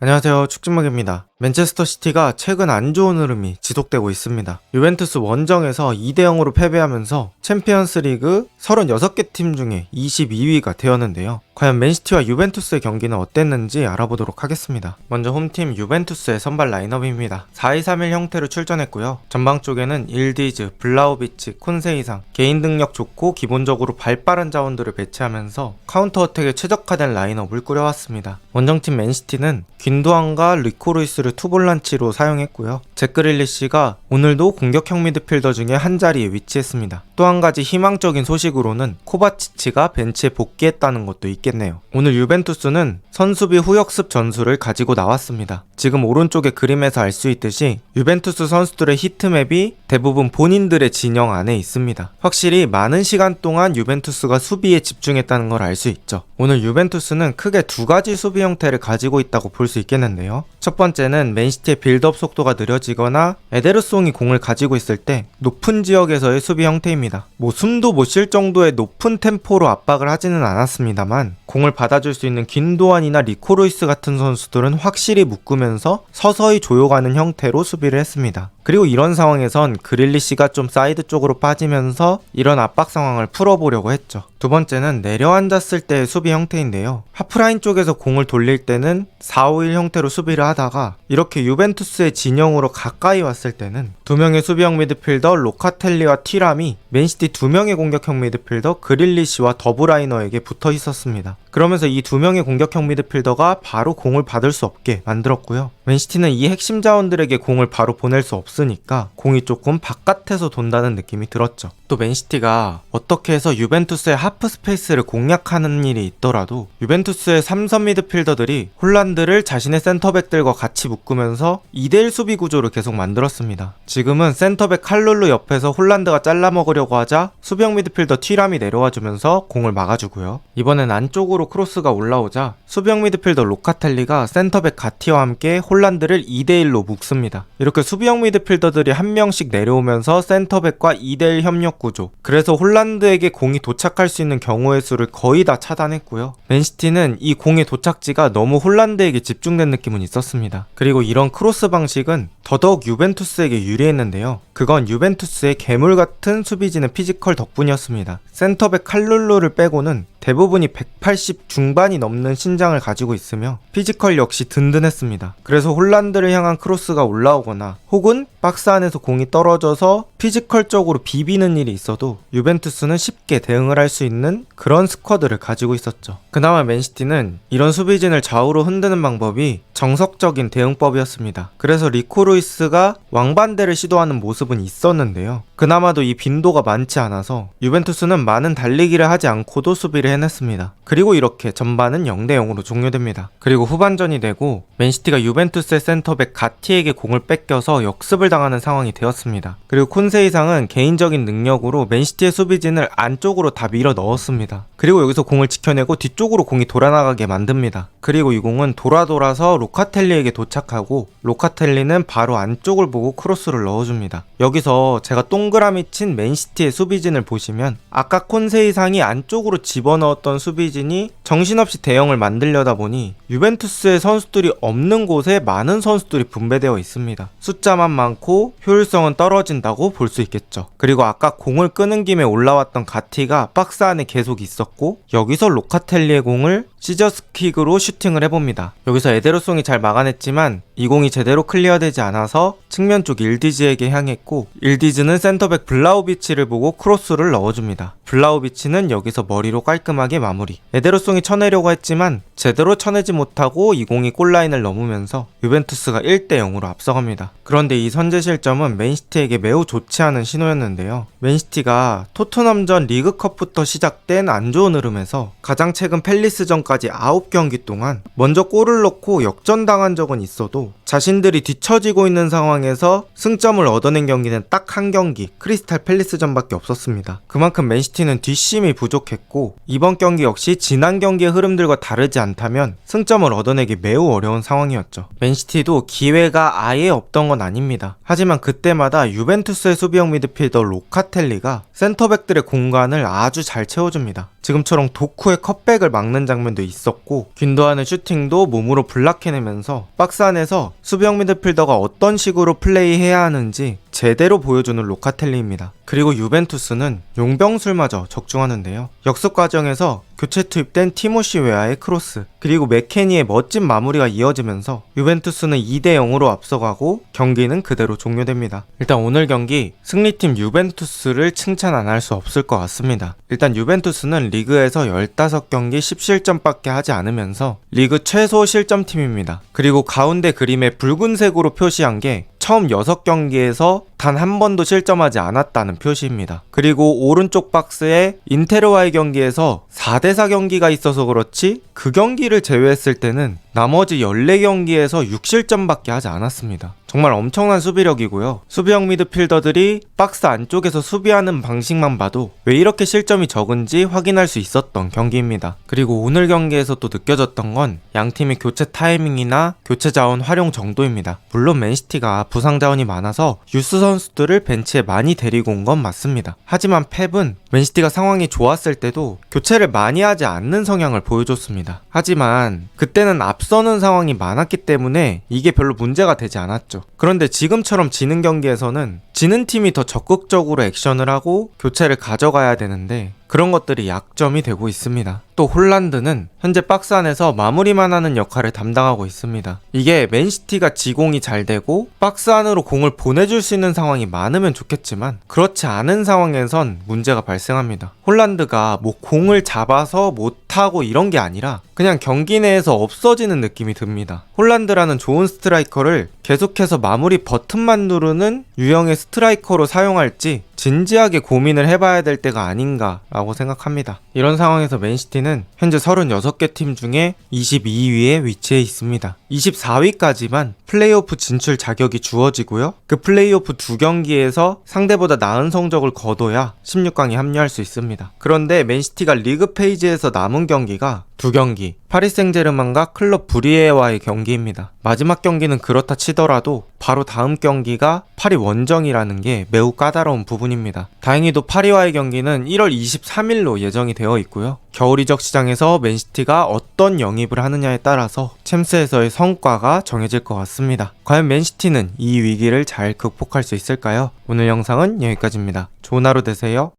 안녕하세요, 축진먹입니다. 맨체스터 시티가 최근 안 좋은 흐름이 지속되고 있습니다. 유벤투스 원정에서 2대0으로 패배하면서 챔피언스 리그 36개 팀 중에 22위가 되었는데요. 과연 맨시티와 유벤투스의 경기는 어땠는지 알아보도록 하겠습니다. 먼저 홈팀 유벤투스의 선발 라인업입니다. 4-2-3-1 형태로 출전했고요. 전방 쪽에는 일디즈, 블라우비치, 콘세이상 개인 능력 좋고 기본적으로 발빠른 자원들을 배치하면서 카운터 어택에 최적화된 라인업을 꾸려왔습니다. 원정팀 맨시티는 균도안과 리코루이스를 투볼란치로 사용했고요. 잭그릴리시가 오늘도 공격형 미드필더 중에 한 자리에 위치했습니다. 또 한 가지 희망적인 소식으로는 코바치치가 벤치에 복귀했다는 것도 있겠네요. 오늘 유벤투스는 선수비 후역습 전술을 가지고 나왔습니다. 지금 오른쪽의 그림에서 알 수 있듯이 유벤투스 선수들의 히트맵이 대부분 본인들의 진영 안에 있습니다. 확실히 많은 시간 동안 유벤투스가 수비에 집중했다는 걸 알 수 있죠. 오늘 유벤투스는 크게 두 가지 수비 형태를 가지고 있다고 볼 수 있겠는데요. 첫 번째는 맨시티의 빌드업 속도가 느려지거나 에데르송이 공을 가지고 있을 때 높은 지역에서의 수비 형태입니다. 숨도 못 쉴 정도의 높은 템포로 압박을 하지는 않았습니다만 공을 받아줄 수 있는 균도안이나 리코루이스 같은 선수들은 확실히 묶으면서 서서히 조여가는 형태로 수비를 했습니다. 그리고 이런 상황에선 그릴리시가 좀 사이드 쪽으로 빠지면서 이런 압박 상황을 풀어보려고 했죠. 두 번째는 내려앉았을 때의 수비 형태인데요. 하프라인 쪽에서 공을 돌릴 때는 4-5-1 형태로 수비를 하다가 이렇게 유벤투스의 진영으로 가까이 왔을 때는 두 명의 수비형 미드필더 로카텔리와 티람이 맨시티 두 명의 공격형 미드필더 그릴리시와 더브라이너에게 붙어 있었습니다. 그러면서 이 두 명의 공격형 미드필더가 바로 공을 받을 수 없게 만들었고요. 맨시티는 이 핵심 자원들에게 공을 바로 보낼 수 없으니까 공이 조금 바깥에서 돈다는 느낌이 들었죠. 또 맨시티가 어떻게 해서 유벤투스의 하프 스페이스를 공략하는 일이 있더라도 유벤투스의 3선 미드필더들이 홀란드를 자신의 센터백들과 같이 묶으면서 2대1 수비 구조를 계속 만들었습니다. 지금은 센터백 칼룰루 옆에서 홀란드가 잘라먹으려고 하자 수비형 미드필더 튀람이 내려와주면서 공을 막아주고요. 이번엔 안쪽으로 크로스가 올라오자 수비형 미드필더 로카텔리가 센터백 가티와 함께 홀란드를 2대1로 묶습니다. 이렇게 수비형 미드필더들이 한 명씩 내려오면서 센터백과 2대1 협력 구조, 그래서 홀란드에게 공이 도착할 수 있는 경우의 수를 거의 다 차단했고요. 맨시티는 이 공의 도착지가 너무 홀란드에게 집중된 느낌은 있었습니다. 그리고 이런 크로스 방식은 더더욱 유벤투스에게 유리했는데요. 그건 유벤투스의 괴물 같은 수비진의 피지컬 덕분이었습니다. 센터백 칼룰루를 빼고는 대부분이 180 중반이 넘는 신장을 가지고 있으며 피지컬 역시 든든했습니다. 그래서 홀란드를 향한 크로스가 올라오거나 혹은 박스 안에서 공이 떨어져서 피지컬적으로 비비는 일이 있어도 유벤투스는 쉽게 대응을 할 수 있는 그런 스쿼드를 가지고 있었죠. 그나마 맨시티는 이런 수비진을 좌우로 흔드는 방법이 정석적인 대응법이었습니다. 그래서 리코루이스가 왕반대를 시도하는 모습은 있었는데요. 그나마도 이 빈도가 많지 않아서 유벤투스는 많은 달리기를 하지 않고도 수비를 해냈습니다. 그리고 이렇게 전반은 0대0으로 종료됩니다. 그리고 후반전이 되고 맨시티가 유벤투스의 센터백 가티에게 공을 뺏겨서 역습을 당하는 상황이 되었습니다. 그리고 콘세이상은 개인적인 능력으로 맨시티의 수비진을 안쪽으로 다 밀어 넣었습니다. 그리고 여기서 공을 지켜내고 뒤쪽으로 공이 돌아나가게 만듭니다. 그리고 이 공은 돌아서 로카텔리에게 도착하고 로카텔리는 바로 안쪽을 보고 크로스를 넣어줍니다. 여기서 제가 동그라미 친 맨시티의 수비진을 보시면 아까 콘세이상이 안쪽으로 집어넣었던 수비진이 정신없이 대형을 만들려다 보니 유벤투스의 선수들이 없는 곳에 많은 선수들이 분배되어 있습니다. 숫자만 많고 효율성은 떨어진다고 볼 수 있겠죠. 그리고 아까 공을 끄는 김에 올라왔던 가티가 박스 안에 계속 있었고 여기서 로카텔리의 공을 시저스킥으로 슈팅을 해봅니다. 여기서 에데르송이 잘 막아냈지만 이 공이 제대로 클리어되지 않아서 측면 쪽 일디즈에게 향했고 일디즈는 센터백 블라우비치를 보고 크로스를 넣어줍니다. 블라우비치는 여기서 머리로 깔끔하게 마무리. 에데르송이 쳐내려고 했지만 제대로 쳐내지 못하고 이 공이 골라인을 넘으면서 유벤투스가 1대0으로 앞서갑니다. 그런데 이 선제 실점은 맨시티에게 매우 좋지 않은 신호였는데요. 맨시티가 토트넘전 리그컵부터 시작된 안 좋은 흐름에서 가장 최근 팰리스전까지 9경기 동안 먼저 골을 넣고 역전당한 적은 있어도 자신들이 뒤처지고 있는 상황에서 승점을 얻어낸 경기는 딱 한 경기, 크리스탈 팰리스전밖에 없었습니다. 그만큼 맨시티는 뒷심이 부족했고 이번 경기 역시 지난 경기의 흐름들과 다르지 않다면 승점을 얻어내기 매우 어려운 상황이었죠. 맨시티도 기회가 아예 없던 건 아닙니다. 하지만 그때마다 유벤투스의 수비형 미드필더 로카텔리가 센터백들의 공간을 아주 잘 채워줍니다. 지금처럼 도쿠의 컷백을 막는 장면도 있었고 균도안의 슈팅도 몸으로 블락해내면서 박스 안에서 수비형 미드필더가 어떤 식으로 플레이해야 하는지 제대로 보여주는 로카텔리입니다. 그리고 유벤투스는 용병술마저 적중하는데요. 역습 과정에서 교체 투입된 티모시 웨아의 크로스 그리고 맥케니의 멋진 마무리가 이어지면서 유벤투스는 2대0으로 앞서가고 경기는 그대로 종료됩니다. 일단 오늘 경기 승리팀 유벤투스를 칭찬 안 할 수 없을 것 같습니다. 일단 유벤투스는 리그에서 15경기 10실점밖에 하지 않으면서 리그 최소 실점팀입니다. 그리고 가운데 그림에 붉은색으로 표시한 게 처음 6경기에서 단 한 번도 실점하지 않았다는 표시입니다. 그리고 오른쪽 박스에 인테르와의 경기에서 4대4 경기가 있어서 그렇지 그 경기를 제외했을 때는 나머지 14경기에서 6실점밖에 하지 않았습니다. 정말 엄청난 수비력이고요. 수비형 미드필더들이 박스 안쪽에서 수비하는 방식만 봐도 왜 이렇게 실점이 적은지 확인할 수 있었던 경기입니다. 그리고 오늘 경기에서 또 느껴졌던 건 양팀의 교체 타이밍이나 교체 자원 활용 정도입니다. 물론 맨시티가 부상 자원이 많아서 유스 선수들을 벤치에 많이 데리고 온 건 맞습니다. 하지만 펩은 맨시티가 상황이 좋았을 때도 교체를 많이 하지 않는 성향을 보여줬습니다. 하지만 그때는 앞서는 상황이 많았기 때문에 이게 별로 문제가 되지 않았죠. 그런데 지금처럼 지는 경기에서는 지는 팀이 더 적극적으로 액션을 하고 교체를 가져가야 되는데 그런 것들이 약점이 되고 있습니다. 또 홀란드는 현재 박스 안에서 마무리만 하는 역할을 담당하고 있습니다. 이게 맨시티가 지공이 잘 되고 박스 안으로 공을 보내줄 수 있는 상황이 많으면 좋겠지만 그렇지 않은 상황에선 문제가 발생합니다. 홀란드가 뭐 공을 잡아서 못하고 이런 게 아니라 그냥 경기 내에서 없어지는 느낌이 듭니다. 홀란드라는 좋은 스트라이커를 계속해서 마무리 버튼만 누르는 유형의 스트라이커로 사용할지 진지하게 고민을 해봐야 될 때가 아닌가라고 생각합니다. 이런 상황에서 맨시티는 현재 36개 팀 중에 22위에 위치해 있습니다. 24위까지만 플레이오프 진출 자격이 주어지고요. 그 플레이오프 2경기에서 상대보다 나은 성적을 거둬야 16강에 합류할 수 있습니다. 그런데 맨시티가 리그 페이지에서 남은 경기가 2경기, 파리 생제르맹과 클럽 브리에와의 경기입니다. 마지막 경기는 그렇다 치더라도 바로 다음 경기가 파리 원정이라는 게 매우 까다로운 부분입니다. 다행히도 파리와의 경기는 1월 23일로 예정이 되어 있고요. 겨울 이적 시장에서 맨시티가 어떤 영입을 하느냐에 따라서 챔스에서의 성과가 정해질 것 같습니다. 과연 맨시티는 이 위기를 잘 극복할 수 있을까요? 오늘 영상은 여기까지입니다. 좋은 하루 되세요.